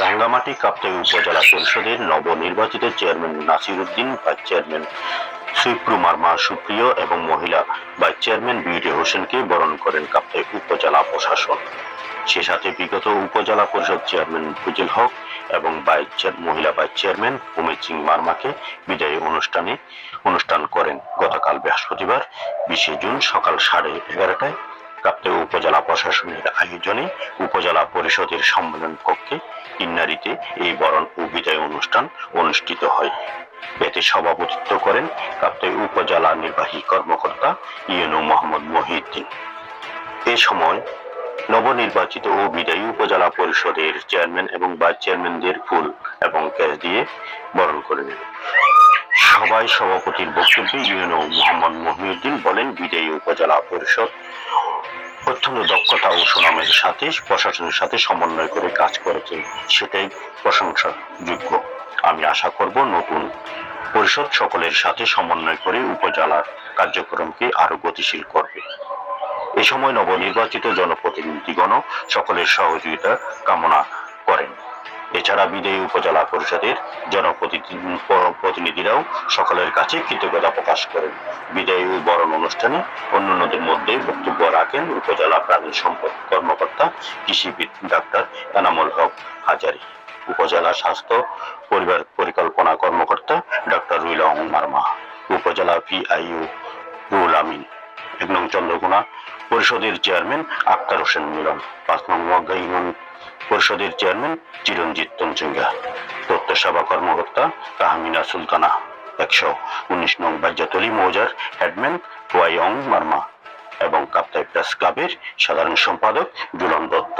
রাঙ্গামাটি কাপ্তাই উপজেলা পরিষদের নবনির্বাচিত chairman Nasir Uddin, vice chairman Sweprue Marma Supriyo এবং মহিলা ভাইস চেয়ারম্যান বিউটি হোসেনকে বরণ করেন কাপ্তাই উপজেলা প্রশাসন। সে সাথে বিগত উপজেলা পরিষদ চেয়ারম্যান ফুজিল হক এবং মহিলা ভাইস চেয়ারম্যান উমেদ সিং মার্মাকে বিদায়ী অনুষ্ঠান করেন। গতকাল বৃহস্পতিবার 20 জুন সকাল 11:30টায় কাপ্তাই উপজেলা প্রশাসনের আয়োজনে উপজেলা পরিষদের সম্মেলন কক্ষে কিন্নারিতে এই বরণ ও বিদায় অনুষ্ঠান অনুষ্ঠিত হয়। এতে সভাপতিত্ব করেন কাপ্তাই উপজেলা নির্বাহী কর্মকর্তা ইউনু মোহাম্মদ মহিউদ্দিন। এ সময় নবনির্বাচিত ও বিদায়ী উপজেলা পরিষদের চেয়ারম্যান এবং ভাইস চেয়ারম্যানদের ফুল এবং ক্যাশ দিয়ে বরণ করে নেন। সভায় সভাপতির বক্তব্যে ইউনু মোহাম্মদ মহিউদ্দিন বলেন, বিদায়ী উপজেলা পরিষদ অত্যন্ত দক্ষতা ও সুনামের সাথে প্রশাসনের সাথে সমন্বয় করে কাজ করেছে, সেটাই প্রশংসাযোগ্য। আমি আশা করব নতুন পরিষদ সকলের সাথে সমন্বয় করে উপজেলার কার্যক্রমকে আরো গতিশীল করবে। এ সময় নবনির্বাচিত জনপ্রতিনিধিগণ সকলের সহযোগিতা কামনা করেন। এছাড়া বিদায়ী উপজেলা পরিষদের জনপ্রতিনিধিরাও সকলের কাছে কৃতজ্ঞতা প্রকাশ করেন। বিদায়ী ও বরণ অনুষ্ঠানে অন্যান্যদের মধ্যে বক্তব্য রাখেন উপজেলা প্রাণী সম্পদ কর্মকর্তা কৃষিবিদ ডাক্তার এনামুল হক হাজারী, উপজেলা স্বাস্থ্য পরিবার পরিকল্পনা কর্মকর্তা ডাক্তার রুহুল আমিন মার্মা, উপজেলা পিআইইউ রুহুল আমিন, 1 নং চন্দ্রকোনা পরিষদের চেয়ারম্যান আক্তার হোসেন মিলন, 5 নং মগ্গা ইউনিয়ন পরিষদের চেয়ারম্যান চিরঞ্জিত তঞ্চঙ্গা, তথ্য সেবা কর্মকর্তা তাহমিনা সুলতানা, 119 নং বাজ্যাতলী মৌজার হেডম্যান ওয়াইং মার্মা এবং কাপ্তাই প্রেস ক্লাবের সাধারণ সম্পাদক জুলন দত্ত।